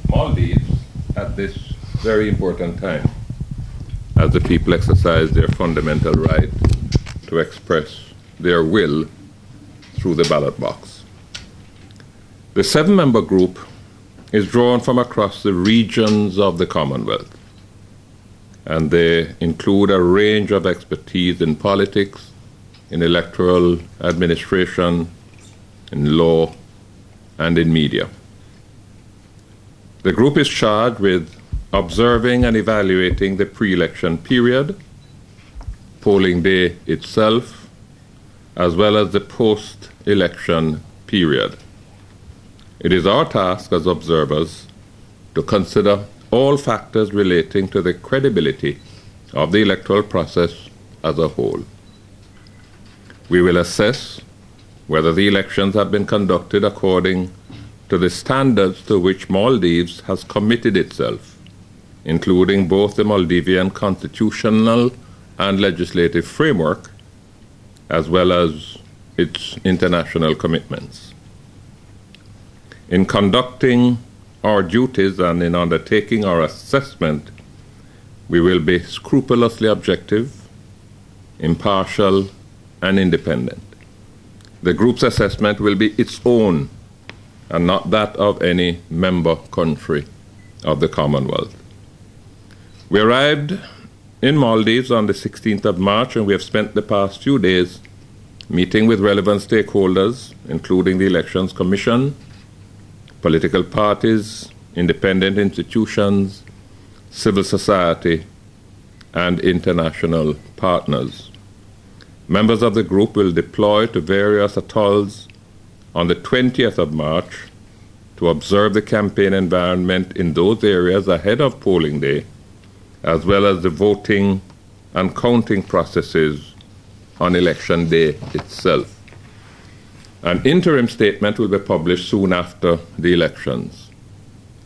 Maldives at this very important time, as the people exercise their fundamental right to express their will through the ballot box. The 7-member group is drawn from across the regions of the Commonwealth, and they include a range of expertise in politics, in electoral administration, in law, and in media. The group is charged with observing and evaluating the pre-election period, polling day itself, as well as the post-election period. It is our task as observers to consider all factors relating to the credibility of the electoral process as a whole. We will assess whether the elections have been conducted according to the standards to which Maldives has committed itself, including both the Maldivian constitutional and legislative framework, as well as its international commitments. In conducting our duties and in undertaking our assessment, we will be scrupulously objective, impartial, and independent. The group's assessment will be its own and not that of any member country of the Commonwealth. We arrived in Maldives on the 16th of March, and we have spent the past few days meeting with relevant stakeholders, including the Elections Commission, political parties, independent institutions, civil society, and international partners. Members of the group will deploy to various atolls on the 20th of March to observe the campaign environment in those areas ahead of polling day, as well as the voting and counting processes on election day itself. An interim statement will be published soon after the elections.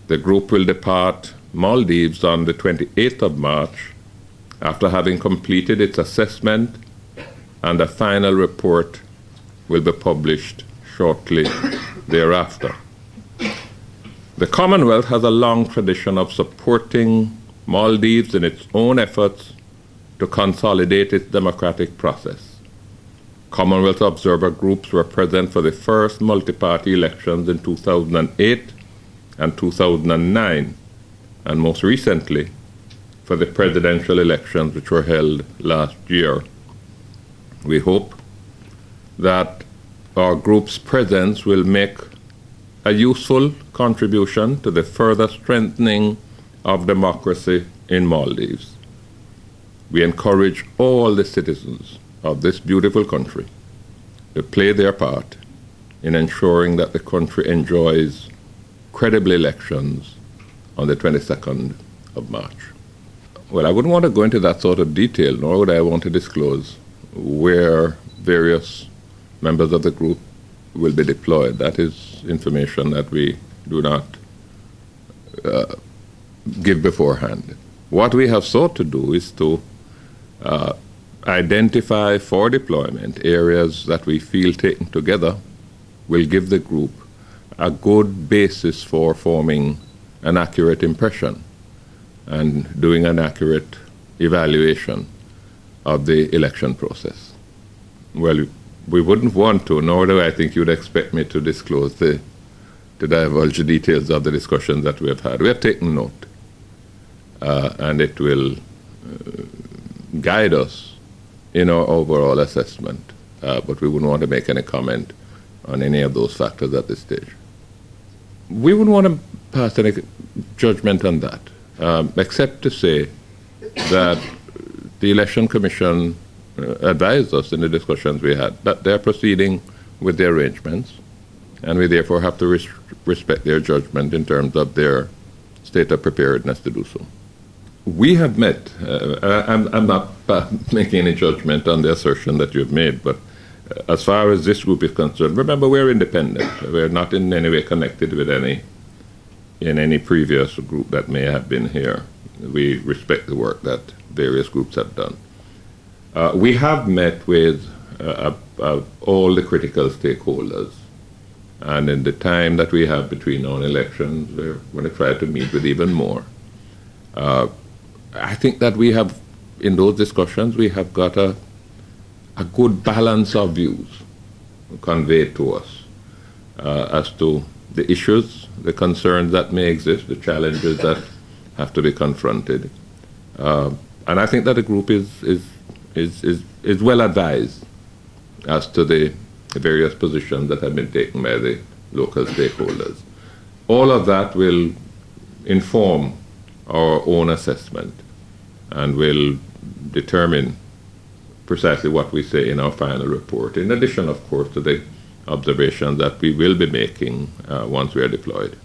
The group will depart Maldives on the 28th of March after having completed its assessment, and a final report will be published shortly thereafter. The Commonwealth has a long tradition of supporting Maldives in its own efforts to consolidate its democratic process. Commonwealth observer groups were present for the first multi-party elections in 2008 and 2009, and most recently for the presidential elections which were held last year. We hope that our group's presence will make a useful contribution to the further strengthening of democracy in Maldives. We encourage all the citizens of this beautiful country to play their part in ensuring that the country enjoys credible elections on the 22nd of March. Well, I wouldn't want to go into that sort of detail, nor would I want to disclose where various members of the group will be deployed. That is information that we do not give beforehand. What we have sought to do is to identify for deployment areas that we feel taken together will give the group a good basis for forming an accurate impression and doing an accurate evaluation of the election process. Well, we wouldn't want to, nor do I think you'd expect me to disclose to divulge the details of the discussions that we have had. We have taken note, and it will guide us in our overall assessment, but we wouldn't want to make any comment on any of those factors at this stage. We wouldn't want to pass any judgment on that, except to say that the Election Commission advised us in the discussions we had that they're proceeding with their arrangements, and we therefore have to respect their judgment in terms of their state of preparedness to do so. We have met, I'm not making any judgment on the assertion that you've made, but as far as this group is concerned, remember we're independent. We're not in any way connected with any previous group that may have been here. We respect the work that various groups have done. We have met with all the critical stakeholders And in the time that we have between now and elections, we're going to try to meet with even more. I think that we have, in those discussions, we have got a good balance of views conveyed to us as to the issues, the concerns that may exist, the challenges that have to be confronted. And I think that the group is well advised as to the various positions that have been taken by the local stakeholders. All of that will inform our own assessment and will determine precisely what we say in our final report, in addition, of course, to the observations that we will be making once we are deployed.